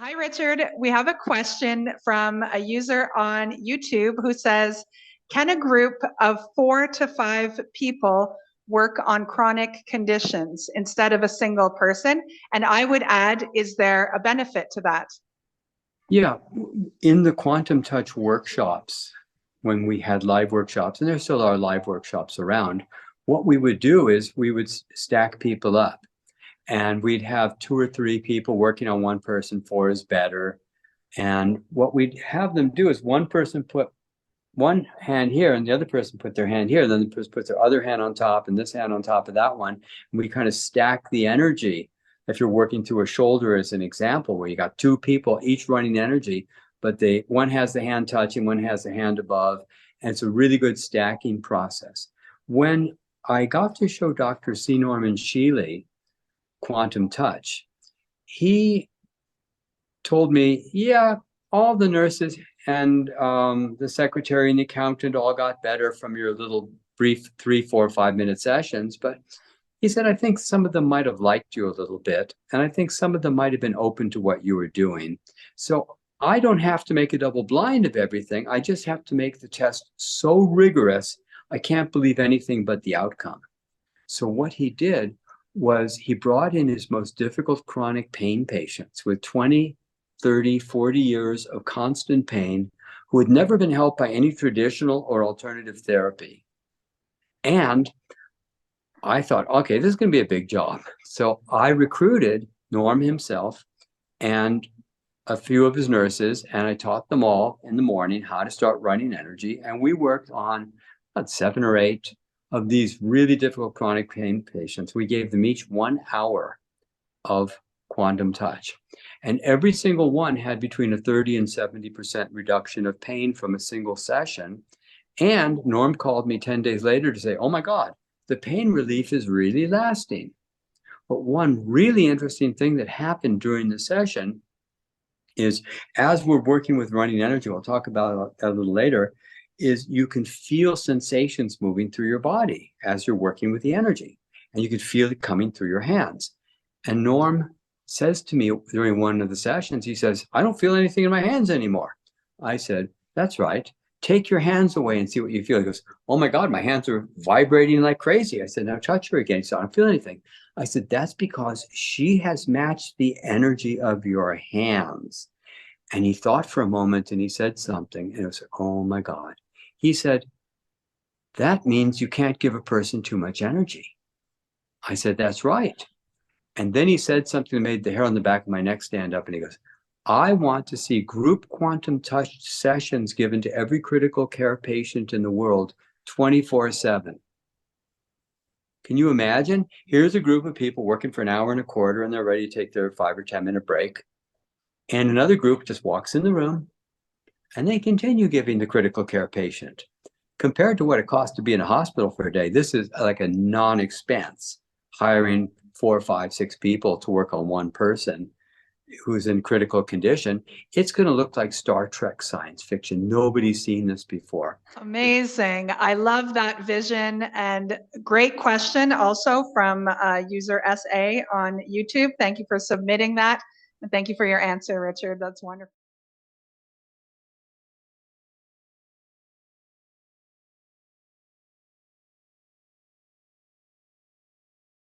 Hi, Richard. We have a question from a user on YouTube who says, can a group of 4 to 5 people work on chronic conditions instead of a single person? And I would add, is there a benefit to that? Yeah, in the Quantum Touch workshops, when we had live workshops, and there still are live workshops around, what we would do is we would stack people up. And we'd have 2 or 3 people working on one person, 4 is better. And what we'd have them do is one person put one hand here and the other person put their hand here, then the person puts their other hand on top and this hand on top of that one. And we kind of stack the energy. If you're working through a shoulder as an example, where you got 2 people each running energy, but one has the hand touching, one has the hand above, and it's a really good stacking process. When I got to show Dr. C. Norman Shealy Quantum Touch, he told me, yeah, all the nurses and the secretary and the accountant all got better from your little brief 3, 4, 5-minute sessions. But he said, I think some of them might have liked you a little bit. And I think some of them might have been open to what you were doing. So I don't have to make a double blind of everything. I just have to make the test so rigorous, I can't believe anything but the outcome. So what he did was he brought in his most difficult chronic pain patients with 20, 30, 40 years of constant pain who had never been helped by any traditional or alternative therapy. And I thought, okay, this is going to be a big job. So I recruited Norm himself and a few of his nurses, and I taught them all in the morning how to start running energy. And we worked on about 7 or 8 of these really difficult chronic pain patients. We gave them each 1 hour of quantum touch. And every single one had between a 30 and 70% reduction of pain from a single session. And Norm called me 10 days later to say, oh my God, the pain relief is really lasting. But one really interesting thing that happened during the session is, as we're working with running energy, we'll talk about it a little later, is you can feel sensations moving through your body as you're working with the energy. And you can feel it coming through your hands. And Norm says to me during one of the sessions, he says, I don't feel anything in my hands anymore. I said, that's right. Take your hands away and see what you feel. He goes, oh my God, my hands are vibrating like crazy. I said, now touch her again. He said, I don't feel anything. I said, that's because she has matched the energy of your hands. And he thought for a moment and he said something, and it was, oh my God. He said, that means you can't give a person too much energy. I said, that's right. And then he said something that made the hair on the back of my neck stand up, and he goes, I want to see group quantum touch sessions given to every critical care patient in the world 24/7. Can you imagine? Here's a group of people working for an hour and a quarter, and they're ready to take their 5 or 10-minute break. And another group just walks in the room, and they continue giving the critical care patient. Compared to what it costs to be in a hospital for a day, this is like a non-expense, hiring 4, 5, 6 people to work on one person who's in critical condition. It's going to look like Star Trek science fiction. Nobody's seen this before. Amazing. I love that vision, and great question also from user SA on YouTube. Thank you for submitting that, and thank you for your answer, Richard. That's wonderful.